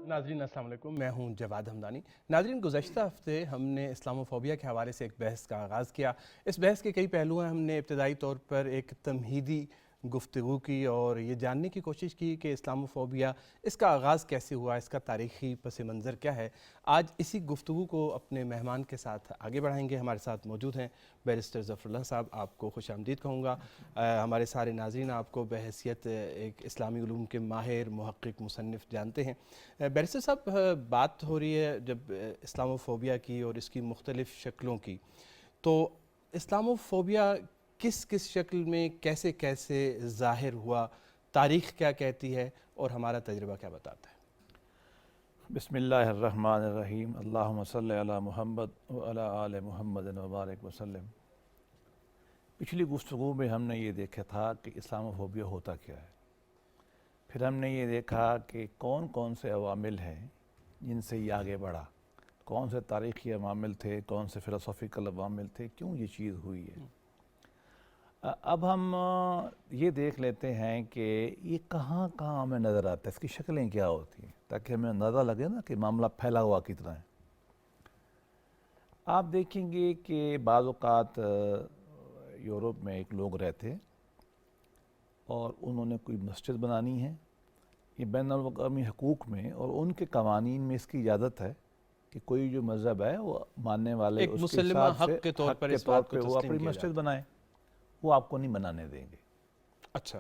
ناظرین السلام علیکم، میں ہوں جواد ہمدانی۔ ناظرین، گزشتہ ہفتے ہم نے اسلام و فوبیا کے حوالے سے ایک بحث کا آغاز کیا۔ اس بحث کے کئی پہلو ہیں۔ ہم نے ابتدائی طور پر ایک تمہیدی گفتگو کی اور یہ جاننے کی کوشش کی کہ اسلام و فوبیا اس کا آغاز کیسے ہوا، اس کا تاریخی پس منظر کیا ہے۔ آج اسی گفتگو کو اپنے مہمان کے ساتھ آگے بڑھائیں گے۔ ہمارے ساتھ موجود ہیں بیرسٹر ظفر اللہ صاحب، آپ کو خوش آمدید کہوں گا۔ ہمارے سارے ناظرین آپ کو بحیثیت ایک اسلامی علوم کے ماہر محقق مصنف جانتے ہیں۔ بیرسٹر صاحب، بات ہو رہی ہے جب اسلام و فوبیا کی اور اس کی مختلف شکلوں کی، تو اسلام و فوبیا کس کس شکل میں کیسے کیسے ظاہر ہوا، تاریخ کیا کہتی ہے اور ہمارا تجربہ کیا بتاتا ہے؟ بسم اللہ الرحمن الرحیم، اللہم صلی علی محمد وعلی آل محمد وبارک وسلم۔ پچھلی گفتگو میں ہم نے یہ دیکھا تھا کہ اسلام و فوبیا ہوتا کیا ہے، پھر ہم نے یہ دیکھا کہ کون کون سے عوامل ہیں جن سے یہ آگے بڑھا، کون سے تاریخی عوامل تھے، کون سے فلسافیکل عوامل تھے، کیوں یہ چیز ہوئی ہے۔ اب ہم یہ دیکھ لیتے ہیں کہ یہ کہاں کہاں ہمیں نظر آتا ہے، اس کی شکلیں کیا ہوتی ہیں، تاکہ ہمیں اندازہ لگے نا کہ معاملہ پھیلا ہوا کتنا ہے۔ آپ دیکھیں گے کہ بعض اوقات یورپ میں ایک لوگ رہتے اور انہوں نے کوئی مسجد بنانی ہے، یہ بین الاقوامی حقوق میں اور ان کے قوانین میں اس کی اجازت ہے کہ کوئی جو مذہب ہے وہ ماننے والے ایک اس کے مسلمہ حساب سے حق کے طور پر اس طور بات کو پہ وہ تسلیم اپنی کیا مسجد جاتا بنائیں، وہ آپ کو نہیں بنانے دیں گے۔ اچھا،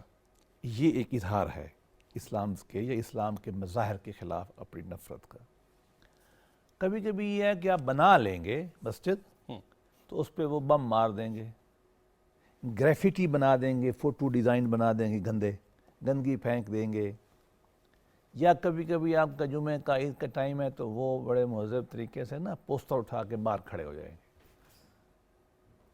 یہ ایک اظہار ہے اسلام کے یا اسلام کے مظاہر کے خلاف اپنی نفرت کا۔ کبھی کبھی یہ ہے کہ آپ بنا لیں گے مسجد تو اس پہ وہ بم مار دیں گے، گریفٹی بنا دیں گے، فوٹو ڈیزائن بنا دیں گے، گندگی پھینک دیں گے، یا کبھی کبھی آپ کا جمعہ کا عید کا ٹائم ہے تو وہ بڑے مہذب طریقے سے نا پوسٹر اٹھا کے باہر کھڑے ہو جائیں گے۔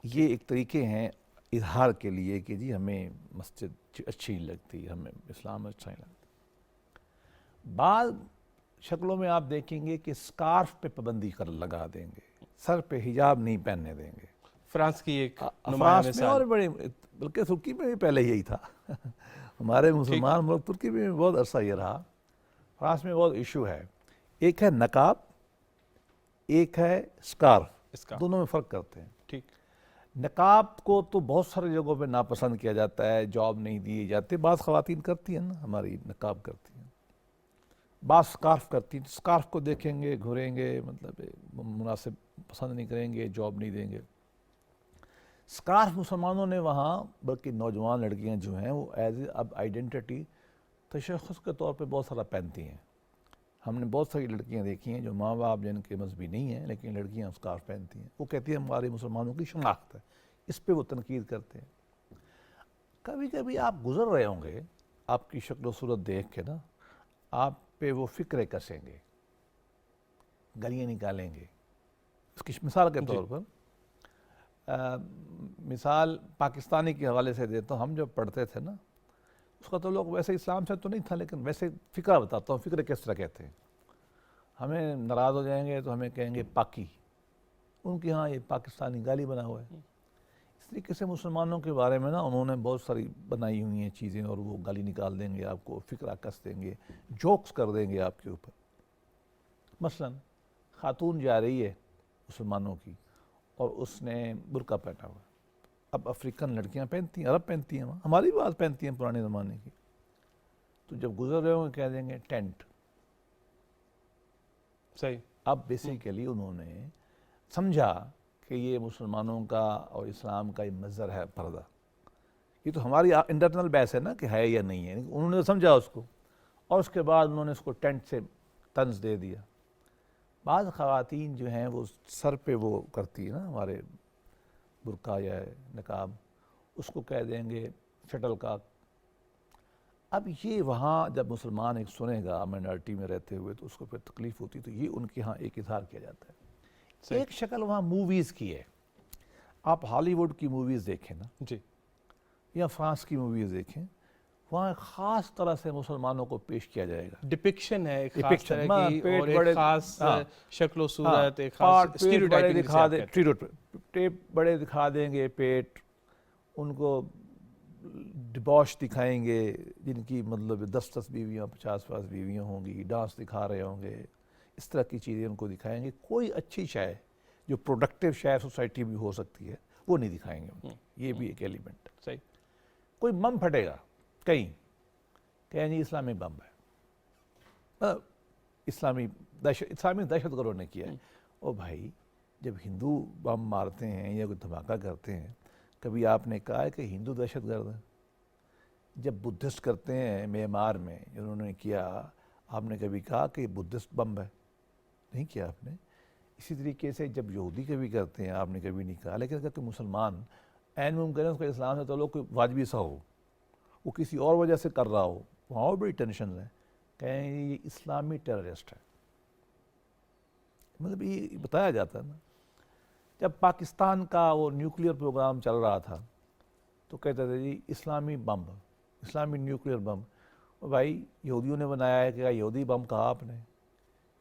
یہ ایک طریقے ہیں اظہار کے لیے کہ جی ہمیں مسجد اچھی لگتی، ہمیں اسلام اچھا نہیں لگتا۔ بعض شکلوں میں آپ دیکھیں گے کہ سکارف پہ پابندی لگا دیں گے، سر پہ حجاب نہیں پہننے دیں گے۔ فرانس کی ایک نمایاں فرانس میں مثال۔ اور بڑے، بلکہ ترکی میں بھی پہلے یہی تھا ہمارے مسلمان ملک ترکی میں بھی بہت عرصہ یہ رہا۔ فرانس میں بہت ایشو ہے، ایک ہے نقاب، ایک ہے سکارف، دونوں میں فرق کرتے ہیں۔ ٹھیک، نقاب کو تو بہت سارے جگہوں پہ ناپسند کیا جاتا ہے، جاب نہیں دیے جاتے، بعض خواتین کرتی ہیں نا، ہماری نقاب کرتی ہیں، بعض سکارف کرتی ہیں۔ سکارف کو دیکھیں گے، گھریں گے، مطلب مناسب پسند نہیں کریں گے، جاب نہیں دیں گے۔ سکارف مسلمانوں نے وہاں، بلکہ نوجوان لڑکیاں جو ہیں وہ ایز اے اب آئیڈینٹی تشخص کے طور پہ بہت سارا پہنتی ہیں۔ ہم نے بہت ساری لڑکیاں دیکھی ہیں جو ماں باپ جن کے مذہبی نہیں ہیں لیکن لڑکیاں سکارف پہنتی ہیں، وہ کہتی ہیں ہمارے مسلمانوں کی شناخت ہے، اس پہ وہ تنقید کرتے ہیں۔ کبھی کبھی آپ گزر رہے ہوں گے، آپ کی شکل و صورت دیکھ کے نا آپ پہ وہ فکریں کسیں گے، گلیاں نکالیں گے۔ اس کی مثال کے طور پر مثال پاکستانی کے حوالے سے دیتا ہوں، ہم جب پڑھتے تھے نا، اس کا تعلق ویسے اسلام سے تو نہیں تھا لیکن ویسے فقہ بتاتا ہوں، فقہ کس طرح کہتے ہیں۔ ہمیں ناراض ہو جائیں گے تو ہمیں کہیں گے پاکی، ان کے ہاں یہ پاکستانی گالی بنا ہوا ہے۔ اس طریقے سے مسلمانوں کے بارے میں نا انہوں نے بہت ساری بنائی ہوئی ہیں چیزیں، اور وہ گالی نکال دیں گے آپ کو، فقہ کس دیں گے، جوکس کر دیں گے آپ کے اوپر۔ مثلا خاتون جا رہی ہے مسلمانوں کی اور اس نے برقع پہنا ہوا، اب افریقن لڑکیاں پہنتی ہیں، عرب پہنتی ہیں، ہماری بھی بات پہنتی ہیں پرانے زمانے کی، تو جب گزر رہے ہوں گے کہہ دیں گے ٹینٹ۔ صحیح۔ اب بیسیکلی انہوں نے سمجھا کہ یہ مسلمانوں کا اور اسلام کا ایک مظہر ہے پردہ۔ یہ تو ہماری انٹرنل بحث ہے نا کہ ہے یا نہیں ہے، انہوں نے سمجھا اس کو، اور اس کے بعد انہوں نے اس کو ٹینٹ سے طنز دے دیا۔ بعض خواتین جو ہیں وہ سر پہ وہ کرتی ہیں نا ہمارے برقع یا نقاب، اس کو کہہ دیں گے شٹل کاک۔ اب یہ وہاں جب مسلمان ایک سنے گا مائنارٹی میں رہتے ہوئے تو اس کو پھر تکلیف ہوتی، تو یہ ان کے ہاں ایک اظہار کیا جاتا ہے۔ ایک شکل وہاں موویز کی ہے، آپ ہالی ووڈ کی موویز دیکھیں نا جی، یا فرانس کی موویز دیکھیں، وہاں ایک خاص طرح سے مسلمانوں کو پیش کیا جائے گا، ڈپکشن ہے ایک خاص طرح کی، پیٹ اور ایک بڑے، خاص شکل و صورت، ایک پیٹ خاص بڑے اسٹیریوٹائپنگ جسے دکھا آپ دیں، کہتے ہیں۔ ٹیپ بڑے دکھا دیں گے، پیٹ ان کو ڈباش دکھائیں گے جن کی مطلب 10 بیویاں 50 بیویاں ہوں گی، ڈانس دکھا رہے ہوں گے، اس طرح کی چیزیں ان کو دکھائیں گے. کوئی اچھی شے جو پروڈکٹیو شے سوسائٹی میں ہو سکتی ہے وہ نہیں دکھائیں گے ان کی. یہ بھی ایک ایلیمنٹ. صحیح. کوئی بم پھٹے گا کہیں، کہیں جی اسلامی بم ہے، اسلامی دہشت گردوں نے کیا ہے. او بھائی، جب ہندو بم مارتے ہیں یا کوئی دھماکہ کرتے ہیں، کبھی آپ نے کہا ہے کہ ہندو دہشت گرد ہیں؟ جب بدھسٹ کرتے ہیں میانمار میں انہوں نے کیا، آپ نے کبھی کہا کہ بدھسٹ بم ہے؟ نہیں کیا آپ نے. اسی طریقے سے جب یہودی کبھی کرتے ہیں آپ نے کبھی نہیں کہا. لیکن اگر کوئی مسلمان عین ممکن ہے اس کا اسلام سے تعلق کوئی واجبی سا ہو، وہ کسی اور وجہ سے کر رہا ہو، وہاں بڑی ٹینشن ہے، کہیں یہ اسلامی ٹیررسٹ ہے. مطلب یہ بتایا جاتا ہے نا. جب پاکستان کا وہ نیوکلیئر پروگرام چل رہا تھا تو کہتے تھے جی اسلامی بم، اسلامی نیوکلیئر بم. بھائی یہودیوں نے بنایا ہے، کہ یہودی بم کہا آپ نے؟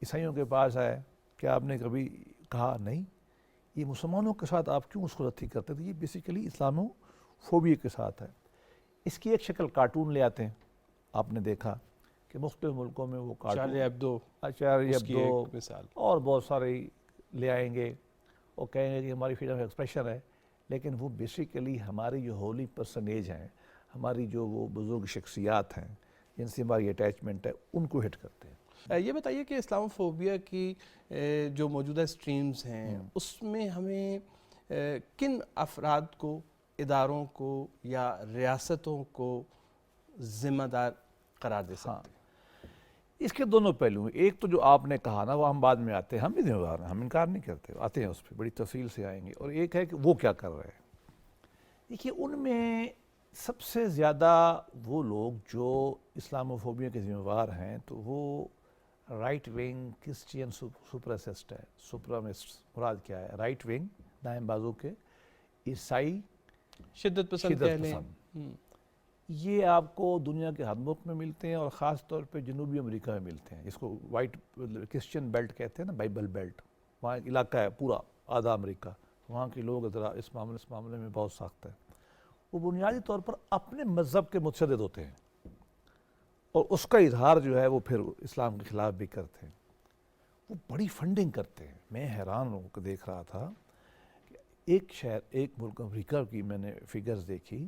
عیسائیوں کے پاس ہے، کیا آپ نے کبھی کہا؟ نہیں. یہ مسلمانوں کے ساتھ آپ کیوں اس کو رتی کرتے تھے؟ یہ بیسیکلی اسلامو فوبیا کے ساتھ ہے. اس کی ایک شکل کارٹون لے آتے ہیں. آپ نے دیکھا کہ مختلف ملکوں میں وہ کارٹون، چارلی ایبدو چارلی اس کی ایبدو ایک مثال، اور بہت سارے لے آئیں گے اور کہیں گے کہ ہماری فریڈم آف ایکسپریشن ہے. لیکن وہ بیسیکلی ہماری جو ہولی پرسنیج ہیں، ہماری جو وہ بزرگ شخصیات ہیں جن سے ہماری اٹیچمنٹ ہے، ان کو ہٹ کرتے ہیں. یہ بتائیے کہ اسلام فوبیا کی جو موجودہ سٹریمز ہیں اس میں ہمیں کن افراد کو، اداروں کو یا ریاستوں کو ذمہ دار قرار دے سکتے ہیں؟ اس کے دونوں پہلو ہیں. ایک تو جو آپ نے کہا نا، وہ ہم بعد میں آتے ہیں، ہم بھی ذمہ دار ہیں، ہم انکار نہیں کرتے، آتے ہیں اس پہ بڑی تفصیل سے آئیں گے. اور ایک ہے کہ وہ کیا کر رہے ہیں. دیکھیے ان میں سب سے زیادہ وہ لوگ جو اسلاموفوبیا کے ذمہ دار ہیں تو وہ رائٹ ونگ کرسچین سپریسسٹ ہے. سپرامسٹ مراد کیا ہے؟ رائٹ ونگ، دائیں بازو کے عیسائی شدت پسند شدت کہہ لیں. پسند. یہ آپ کو دنیا کے ہر ملک میں ملتے ہیں، اور خاص طور پہ جنوبی امریکہ میں ملتے ہیں. اس کو وائٹ کرسچین بیلٹ کہتے ہیں نا، بائبل بیلٹ. وہاں ایک علاقہ ہے پورا آدھا امریکہ، وہاں کے لوگ ذرا اس معاملے میں بہت سخت ہیں. وہ بنیادی طور پر اپنے مذہب کے متشدد ہوتے ہیں، اور اس کا اظہار جو ہے وہ پھر اسلام کے خلاف بھی کرتے ہیں. وہ بڑی فنڈنگ کرتے ہیں. میں حیران ہوں کہ دیکھ رہا تھا کہ ایک شہر، ایک ملک امریکہ کی میں نے فگرز دیکھی،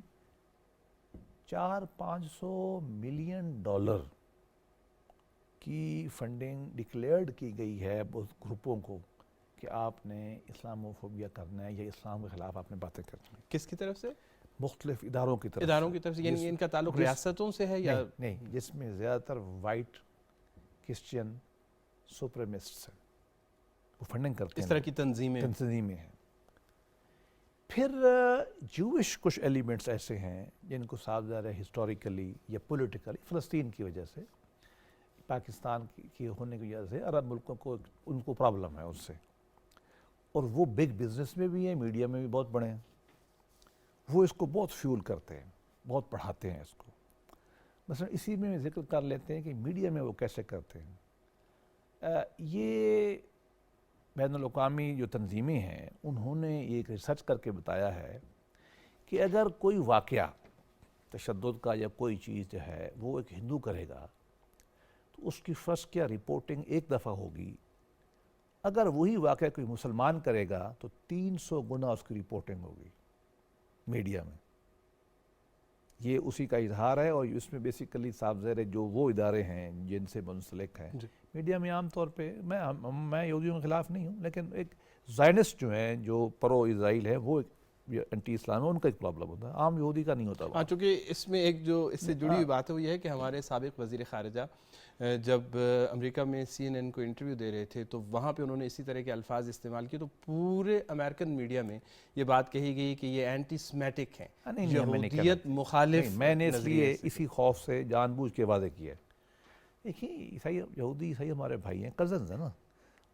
400-500 ملین ڈالر کی فنڈنگ ڈکلیئرڈ کی گئی ہے گروپوں کو کہ آپ نے اسلاموفوبیا کرنا ہے یا اسلام کے خلاف آپ نے باتیں کرنی ہیں. کس کی طرف سے؟ مختلف اداروں کی طرف. اداروں کی طرف سے. یعنی ان کا تعلق ریاستوں سے ہے یا نہیں، جس میں زیادہ تر وائٹ کرسچین سپریمسٹس ہیں، وہ فنڈنگ کرتے ہیں. اس طرح کی تنظیمیں ہیں. پھر جوش کچھ ایلیمنٹس ایسے ہیں جن کو صاف ظاہر ہے ہسٹوریکلی یا پولیٹیکلی فلسطین کی وجہ سے، پاکستان کی ہونے کی وجہ سے عرب ملکوں کو ان کو پرابلم ہے اس سے، اور وہ بگ بزنس میں بھی ہیں، میڈیا میں بھی بہت بڑے ہیں. وہ اس کو بہت فیول کرتے ہیں، بہت پڑھاتے ہیں اس کو. مثلا اسی میں ذکر کر لیتے ہیں کہ میڈیا میں وہ کیسے کرتے ہیں. یہ بین الاقوامی جو تنظیمیں ہیں انہوں نے ایک ریسرچ کر کے بتایا ہے کہ اگر کوئی واقعہ تشدد کا یا کوئی چیز جو ہے وہ ایک ہندو کرے گا تو اس کی فرسٹ کیا رپورٹنگ ایک دفعہ ہوگی. اگر وہی واقعہ کوئی مسلمان کرے گا تو 300 گنا اس کی رپورٹنگ ہوگی میڈیا میں. یہ اسی کا اظہار ہے، اور اس میں بیسیکلی صاف ظاہر ہے جو وہ ادارے ہیں جن سے منسلک ہیں میڈیا میں عام طور پہ، میں یہودیوں کے خلاف نہیں ہوں، لیکن ایک زائنسٹ جو ہیں جو پرو اسرائیل ہے وہ انٹی اسلام ہے، ان کا ایک پرابلم ہوتا ہے، عام یہودی کا نہیں ہوتا. ہاں، چونکہ اس میں ایک جو اس سے جڑی ہوئی بات ہے وہ یہ ہے کہ ہمارے سابق وزیر خارجہ جب امریکہ میں CNN کو انٹرویو دے رہے تھے تو وہاں پہ انہوں نے اسی طرح کے الفاظ استعمال کیے، تو پورے امریکن میڈیا میں یہ بات کہی گئی کہ یہ اینٹی سمیٹک ہیں، یہودیت مخالف. میں نے اس لیے اسی خوف سے جان بوجھ کے واضح کیا ہے. دیکھیے یہودی عیسائی ہمارے بھائی ہیں، کزنز ہیں نا،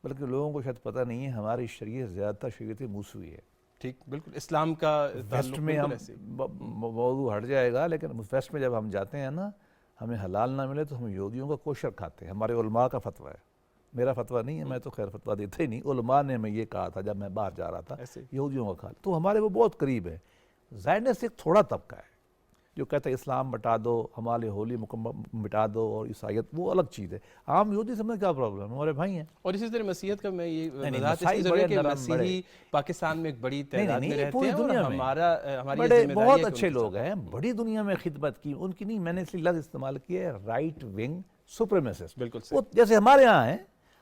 بلکہ لوگوں کو شاید پتہ نہیں ہے ہماری شریعت زیادہ تر شریعت موسوی ہے. ٹھیک، بالکل اسلام کا ویسٹ میں ہم موضوع ہٹ جائے گا، لیکن ویسٹ میں جب ہم جاتے ہیں نا، ہمیں حلال نہ ملے تو ہم یہودیوں کا کوشر کھاتے ہیں. ہمارے علماء کا فتویٰ ہے، میرا فتویٰ نہیں ہے، میں تو خیر فتویٰ دیتا ہی نہیں. علماء نے ہمیں یہ کہا تھا جب میں باہر جا رہا تھا، یہودیوں کا کھا، تو ہمارے وہ بہت قریب ہے. زائنس ایک تھوڑا طبقہ ہے جو کہتا ہے اسلام مٹا دو، ہمارے ہولی مٹا دو اور عیسائیت، وہ الگ چیز ہے. عام یہودی سمجھ کیا پرابلم ہے، ہمارے بھائی ہیں. اور اسی طرح مسیحیت کا میں یہ نہیں، وضاحت اس مسائل لیے ضروری ہے بڑے کہ نرم، بڑے مسیحی پاکستان میں ایک بڑی نہیں تعداد میں رہتے پوری ہیں، اور دنیا میں ہماری یہ بڑے ذمہ داری بہت ہے کہ اچھے ان کے لوگ ساتھ ہیں، بڑی دنیا میں خدمت کی ان کی. نہیں، میں نے اس لیے لفظ استعمال کیا ہے رائٹ ونگ سپریمیسسٹ. بالکل وہ صحیح. جیسے ہمارے ہاں ہیں،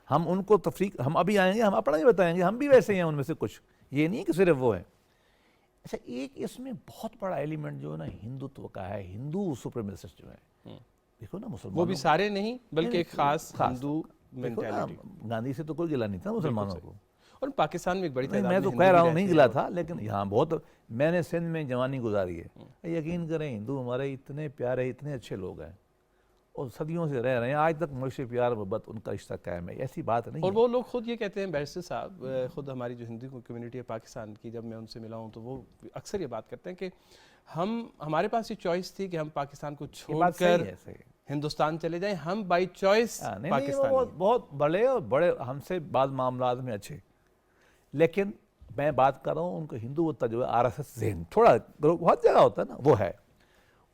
ہم ان کو تفریق، ہم ابھی آئیں گے ہم اپنا ہی بتائیں گے، ہم بھی ویسے ہیں ان میں سے کچھ، یہ نہیں کہ صرف وہ ہیں. اچھا، ایک اس میں بہت بڑا ایلیمنٹ جو ہے نا ہندوتو کا ہے، ہندو سپریمیسسٹ جو ہے. دیکھو نا مسلمانوں وہ بھی سارے نہیں بلکہ ایک خاص ہندو دیکھو نا، مینٹیلٹی. گاندھی سے تو کوئی گلا نہیں تھا مسلمانوں کو. اور پاکستان میں ایک بڑی نہیں، تعداد میں میں تو ہندو کہہ بھی رہا ہوں رہتے نہیں ہیں. گلا تھا، لیکن یہاں بہت، میں نے سندھ میں جوانی گزاری ہے. یقین کریں ہندو ہمارے اتنے پیارے، اتنے اچھے لوگ ہیں، اور صدیوں سے رہ رہے ہیں، آج تک مجھ سے پیار محبت ان کا رشتہ قائم ہے. ایسی بات نہیں اور ہے. وہ لوگ خود یہ کہتے ہیں، بیرسٹر صاحب خود ہماری جو ہندو کمیونٹی ہے پاکستان کی، جب میں ان سے ملا ہوں تو وہ اکثر یہ بات کرتے ہیں کہ ہمارے پاس یہ چوائس تھی کہ ہم پاکستان کو یہ چھوڑ بات کر صحیح ہے، صحیح ہے. ہندوستان چلے جائیں، ہم بائی چوائس نہیں، پاکستانی وہ ہیں. بہت بڑے اور بڑے ہم سے بعض معاملات میں اچھے، لیکن میں بات کر رہا ہوں ان کو ہندو جو ہے RSS ذہن تھوڑا بہت جگہ ہوتا ہے نا، وہ ہے.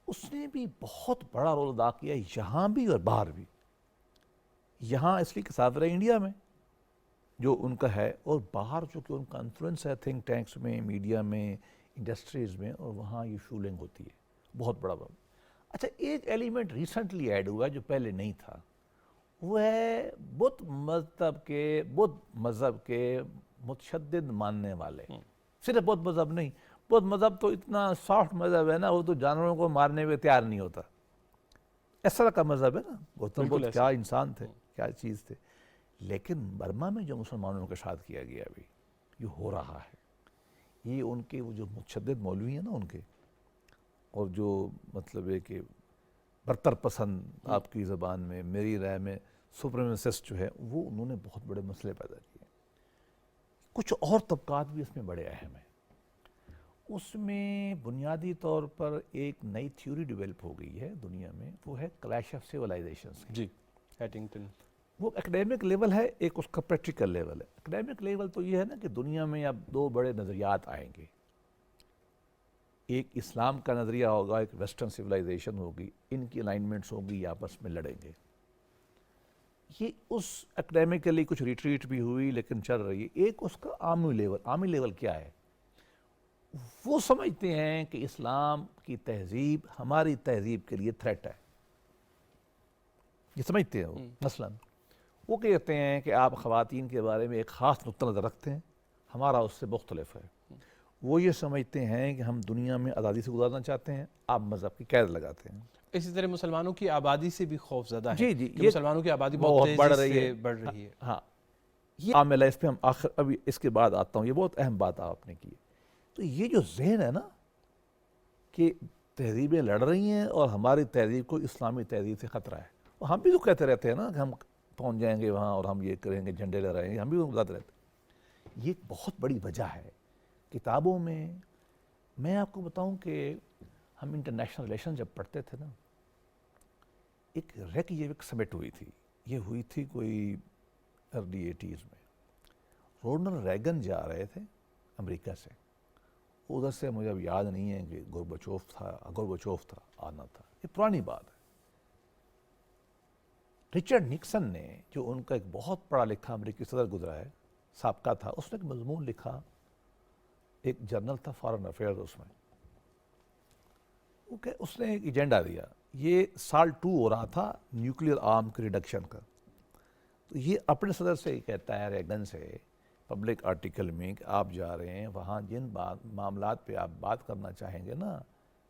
اس نے بھی بہت بڑا رول ادا کیا یہاں بھی اور باہر بھی. یہاں اس لیے کہ ساتھ رہے انڈیا میں جو ان کا ہے، اور باہر چونکہ ان کا انفلوئنس ہے تھنک ٹینکس میں، میڈیا میں، انڈسٹریز میں، اور وہاں یہ شولنگ ہوتی ہے بہت بڑا. اچھا، ایک ایلیمنٹ ریسنٹلی ایڈ ہوا ہے جو پہلے نہیں تھا، وہ ہے بدھ مذہب کے متشدد ماننے والے. صرف بدھ مذہب نہیں، بدھ مذہب تو اتنا سافٹ مذہب ہے نا، وہ تو جانوروں کو مارنے میں تیار نہیں ہوتا. اس طرح کا مذہب ہے نا. گوتم بدھ کیا انسان تھے، کیا چیز تھے. لیکن برما میں جو مسلمانوں کے ساتھ کیا گیا ابھی یہ ہو رہا ہے، یہ ان کے وہ جو متشدد مولوی ہیں نا ان کے، اور جو مطلب ہے کہ برتر پسند آپ کی زبان میں، میری رائے میں سپریمیسسٹ جو ہے، وہ انہوں نے بہت بڑے مسئلے پیدا کیے. کچھ اور طبقات بھی اس میں بڑے اہم ہیں. اس میں بنیادی طور پر ایک نئی تھیوری ڈیولپ ہو گئی ہے دنیا میں، وہ ہے کلیش آف سیولائزیشنز. جی، ہیٹنگٹن. وہ اکیڈیمک لیول ہے، ایک اس کا پریکٹیکل لیول ہے. اکیڈیمک لیول تو یہ ہے نا کہ دنیا میں اب دو بڑے نظریات آئیں گے، ایک اسلام کا نظریہ ہوگا، ایک ویسٹرن سیولائزیشن ہوگی. ان کی الائنمنٹس ہوگی، یہ آپس میں لڑیں گے. یہ اس اکیڈیمکلی کچھ ریٹریٹ بھی ہوئی لیکن چل رہی ہے. ایک اس کا عامی لیول کیا ہے؟ وہ سمجھتے ہیں کہ اسلام کی تہذیب ہماری تہذیب کے لیے تھریٹ ہے. یہ سمجھتے ہیں وہ. مثلاً وہ کہتے ہیں کہ آپ خواتین کے بارے میں ایک خاص نقطہ نظر رکھتے ہیں، ہمارا اس سے مختلف ہے. وہ یہ سمجھتے ہیں کہ ہم دنیا میں آزادی سے گزارنا چاہتے ہیں، آپ مذہب کی قید لگاتے ہیں. اسی طرح مسلمانوں کی آبادی سے بھی خوف زدہ ہے جی کہ مسلمانوں کی آبادی بہت تیزی سے بڑھ رہی ہے. ہاں، یہ عامل ہے. اس پہ ہم آخر ابھی اس کے بعد آتا ہوں. یہ بہت اہم بات آپ نے کی. تو یہ جو ذہن ہے نا کہ تہذیبیں لڑ رہی ہیں اور ہماری تہذیب کو اسلامی تہذیب سے خطرہ ہے. اور ہم بھی تو کہتے رہتے ہیں نا کہ ہم پہنچ جائیں گے وہاں اور ہم یہ کریں گے، جھنڈے لہرائیں گے، ہم بھی بتاتے رہتے ہیں. یہ ایک بہت بڑی وجہ ہے. کتابوں میں آپ کو بتاؤں کہ ہم انٹرنیشنل ریلیشن جب پڑھتے تھے نا، ایک ریکیویک سمٹ ہوئی تھی. یہ ہوئی تھی کوئی ارلی 80s میں. رونلڈ ریگن جا رہے تھے امریکہ سے، ادھر سے مجھے اب یاد نہیں ہے کہ گورباچوف تھا آنا تھا. یہ پرانی بات ہے. رچرڈ نکسن نے، جو ان کا ایک بہت پڑھا لکھا امریکی صدر گزرا ہے، سابقہ تھا، اس نے ایک مضمون لکھا، ایک جرنل تھا فارن افیئرز. اس میں اس نے ایک ایجنڈا دیا. یہ سال 2 ہو رہا تھا نیوکلیئر آرم کے ریڈکشن کا. تو یہ اپنے صدر سے کہتا ہے، ریگن سے، پبلک آرٹیکل میں، کہ آپ جا رہے ہیں وہاں جن معاملات پہ آپ بات کرنا چاہیں گے نا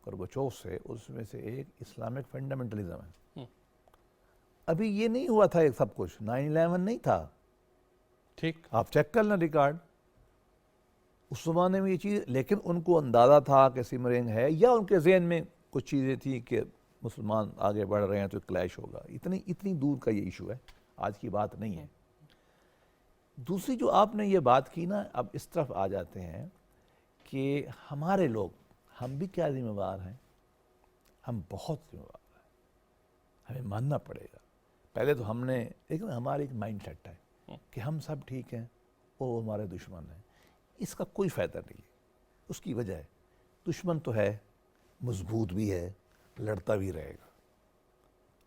گورباچوف سے، اس میں سے ایک اسلامک فنڈامنٹلزم ہے. ابھی یہ نہیں ہوا تھا، ایک سب کچھ 9/11 نہیں تھا. ٹھیک، آپ چیک کر لیں ریکارڈ اس زمانے میں یہ چیز. لیکن ان کو اندازہ تھا کہ سمرنگ ہے، یا ان کے ذہن میں کچھ چیزیں تھیں کہ مسلمان آگے بڑھ رہے ہیں تو کلیش ہوگا. اتنی دور کا یہ ایشو ہے، آج کی بات نہیں ہے. دوسری جو آپ نے یہ بات کی نا، اب اس طرف آ جاتے ہیں کہ ہمارے لوگ، ہم بھی کیا ذمہ دار ہیں؟ ہم بہت ذمہ دار ہیں. ہمیں ماننا پڑے گا. پہلے تو ہم نے ہمارا ایک مائنڈ سیٹ ہے کہ ہم سب ٹھیک ہیں اور وہ ہمارے دشمن ہیں. اس کا کوئی فائدہ نہیں ہے. اس کی وجہ ہے دشمن تو ہے، مضبوط بھی ہے، لڑتا بھی رہے گا.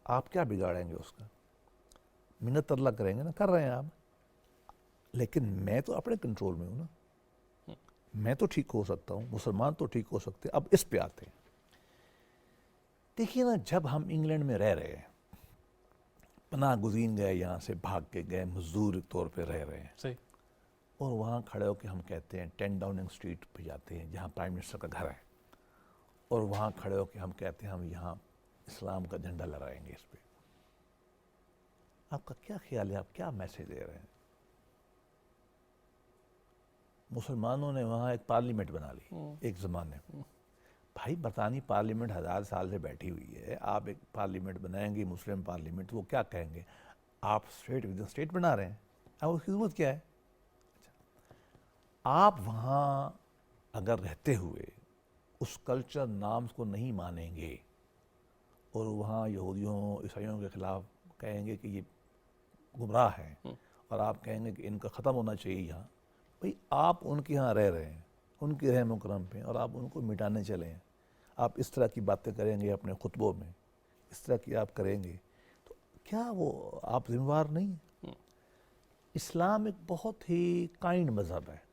آپ کیا بگاڑیں گے اس کا؟ منت اللہ کریں گے نا, کر رہے ہیں آپ, لیکن میں تو اپنے کنٹرول میں ہوں نا, میں تو ٹھیک ہو سکتا ہوں, مسلمان تو ٹھیک ہو سکتے. اب اس پہ آتے ہیں. دیکھیے نا, جب ہم انگلینڈ میں رہ رہے ہیں, پناہ گزین گئے, یہاں سے بھاگ کے گئے, مزدور طور پہ رہ رہے ہیں, صحیح. اور وہاں کھڑے ہو کے ہم کہتے ہیں 10 ڈاؤننگ اسٹریٹ پہ جاتے ہیں جہاں پرائم منسٹر کا گھر ہے, اور وہاں کھڑے ہو کے ہم کہتے ہیں ہم یہاں اسلام کا جھنڈا لہرائیں گے اس پہ. آپ کا کیا خیال ہے, آپ کیا میسج دے رہے ہیں؟ مسلمانوں نے وہاں ایک پارلیمنٹ بنا لی ایک زمانے میں. بھائی برطانوی پارلیمنٹ 1000 سال سے بیٹھی ہوئی ہے, آپ ایک پارلیمنٹ بنائیں گے مسلم پارلیمنٹ, وہ کیا کہیں گے؟ آپ اسٹیٹ ود اسٹیٹ بنا رہے ہیں, اب اس کی ضرورت کیا ہے؟ آپ وہاں اگر رہتے ہوئے اس کلچر نامز کو نہیں مانیں گے اور وہاں یہودیوں عیسائیوں کے خلاف کہیں گے کہ یہ گمراہ ہیں, اور آپ کہیں گے کہ ان کا ختم ہونا چاہیے یہاں, بھئی آپ ان کے ہاں رہ رہے ہیں, ان کے رحم و کرم پہ, اور آپ ان کو مٹانے چلے ہیں. آپ اس طرح کی باتیں کریں گے اپنے خطبوں میں, اس طرح کی آپ کریں گے, تو کیا وہ آپ ذمہ دار نہیں ہیں؟ اسلام ایک بہت ہی کائنڈ مذہب ہے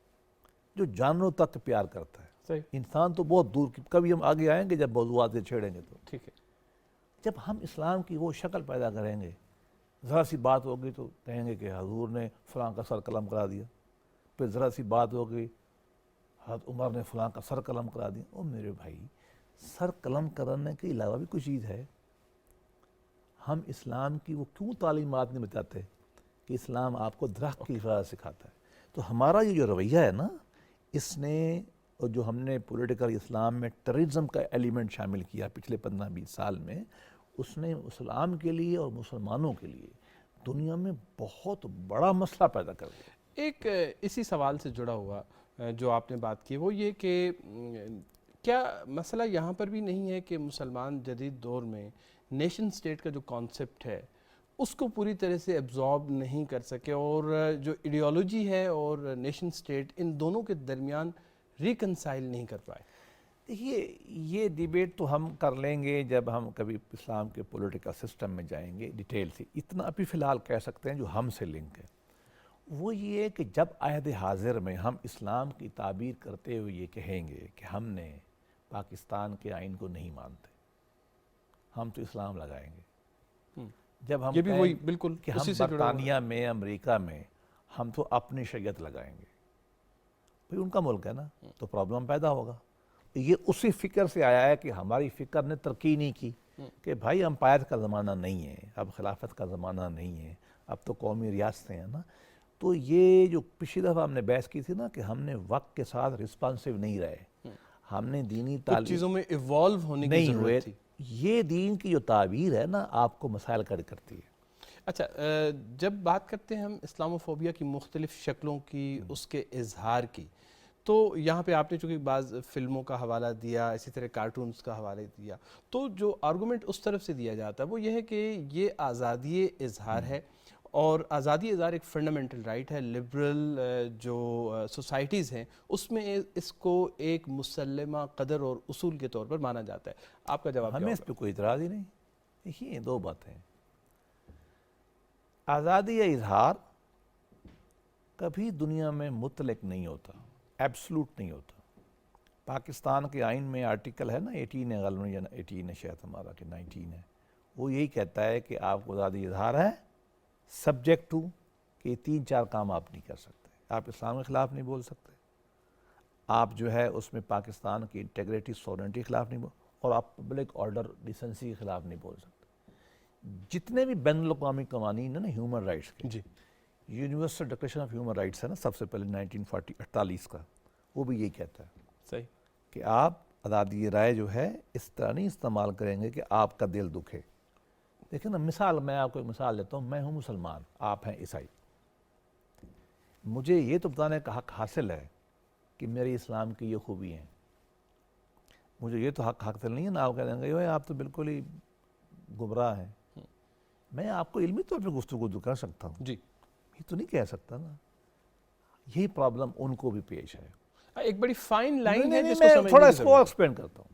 جو جانوروں تک پیار کرتا ہے. صحیح. انسان تو بہت دور کی, کبھی ہم آگے آئیں گے جب موضوعات سے چھیڑیں گے تو. ٹھیک ہے. جب ہم اسلام کی وہ شکل پیدا کریں گے, ذرا سی بات ہوگی تو کہیں گے کہ حضور نے فلاں کا سر قلم کرا دیا, پھر ذرا سی بات ہوگی حضرت عمر نے فلاں کا سر قلم کرا دیا. او میرے بھائی, سر قلم کرنے کے علاوہ بھی کوئی چیز ہے. ہم اسلام کی وہ کیوں تعلیمات نہیں بتاتے کہ اسلام آپ کو درخت کی حفاظت سکھاتا ہے؟ تو ہمارا یہ جو رویہ ہے نا, اس نے, اور جو ہم نے پولیٹیکل اسلام میں ٹیررزم کا ایلیمنٹ شامل کیا پچھلے 15-20 سال میں, اس نے اسلام کے لیے اور مسلمانوں کے لیے دنیا میں بہت بڑا مسئلہ پیدا کر دیا. ایک اسی سوال سے جڑا ہوا جو آپ نے بات کی, وہ یہ کہ کیا مسئلہ یہاں پر بھی نہیں ہے کہ مسلمان جدید دور میں نیشن سٹیٹ کا جو کانسیپٹ ہے اس کو پوری طرح سے ایبزارب نہیں کر سکے, اور جو ایڈیالوجی ہے اور نیشن سٹیٹ ان دونوں کے درمیان ریکنسائل نہیں کر پائے؟ دیکھیے, یہ ڈیبیٹ تو ہم کر لیں گے جب ہم کبھی اسلام کے پولیٹیکل سسٹم میں جائیں گے ڈیٹیل سے. اتنا ابھی فی الحال کہہ سکتے ہیں جو ہم سے لنک ہے, وہ یہ ہے کہ جب عہد حاضر میں ہم اسلام کی تعبیر کرتے ہوئے یہ کہیں گے کہ ہم نے پاکستان کے آئین کو نہیں مانتے, ہم تو اسلام لگائیں گے. جب ہم یہ بھی کہیں وہی بالکل کہ ہم اسی سے جڑا ہوا ہے. برطانیہ میں, امریکہ میں ہم تو اپنی شریعت لگائیں گے, بھئی ان کا ملک ہے نا, تو پرابلم پیدا ہوگا. یہ اسی فکر سے آیا ہے کہ ہماری فکر نے ترقی نہیں کی کہ بھائی امپائر کا زمانہ نہیں ہے, اب خلافت کا زمانہ نہیں ہے, اب تو قومی ریاستیں ہیں نا. تو یہ جو پچھلی دفعہ ہم نے بحث کی تھی نا کہ ہم نے وقت کے ساتھ رسپانسو نہیں رہے, ہم نے دینی کچھ تعلیم چیزوں میں ایوالو ہونے کی نہیں ہوئے. ضرورت تھی. یہ دین کی جو تعبیر ہے نا آپ کو مسائل کھڑے کرتی ہے. اچھا, جب بات کرتے ہیں ہم اسلاموفوبیا کی مختلف شکلوں کی, اس کے اظہار کی, تو یہاں پہ آپ نے چونکہ بعض فلموں کا حوالہ دیا, اسی طرح کارٹونز کا حوالہ دیا, تو جو آرگومنٹ اس طرف سے دیا جاتا ہے وہ یہ ہے کہ یہ آزادی اظہار ہے, اور آزادی اظہار ایک فنڈامنٹل رائٹ ہے. لبرل جو سوسائٹیز ہیں اس میں اس کو ایک مسلمہ قدر اور اصول کے طور پر مانا جاتا ہے. آپ کا جواب کیا ہمیں ہوگا؟ اس پہ کوئی اعتراض ہی نہیں. دیکھیے, دو باتیں, آزادی اظہار کبھی دنیا میں مطلق نہیں ہوتا, ایبسلوٹ نہیں ہوتا. پاکستان کے آئین میں آرٹیکل ہے نا 18 ہے غالباً, یا 18 ہے شاید ہمارا کہ 19 ہے, وہ یہی کہتا ہے کہ آپ کو آزادی اظہار ہے سبجیکٹ ٹو کہ یہ 3-4 کام آپ نہیں کر سکتے. آپ اسلام کے خلاف نہیں بول سکتے, آپ جو ہے اس میں پاکستان کی انٹیگریٹی سورنٹی کے خلاف نہیں بول, اور آپ پبلک آرڈر ڈیسنسی کے خلاف نہیں بول سکتے. جتنے بھی بین الاقوامی قوانین ہیں نا ہیومن رائٹس کے, جی, universal declaration of human rights ہے نا سب سے پہلے 1948 کا, وہ بھی یہی کہتا ہے صحیح, کہ آپ آزادی رائے جو ہے اس طرح نہیں استعمال کریں گے کہ آپ کا دل دکھے. دیکھیں نا, مثال میں آپ کو ایک مثال دیتا ہوں, میں ہوں مسلمان, آپ ہیں عیسائی, مجھے یہ تو بتانے کا حق حاصل ہے کہ میرے اسلام کی یہ خوبی ہیں. مجھے یہ تو حق حاصل نہیں ہے نا آپ کہہ دیں گے آپ تو بالکل ہی گمراہ ہیں. میں آپ کو علمی طور پہ گفتگو کر سکتا ہوں, جی, یہ تو نہیں کہہ سکتا نا. یہی پرابلم ان کو بھی پیش ہے. ایک بڑی فائن لائن ہے جس کو میں سمجھنے تھوڑا کی اس کو ضرورت ہے. ایکسپلین کرتا ہوں.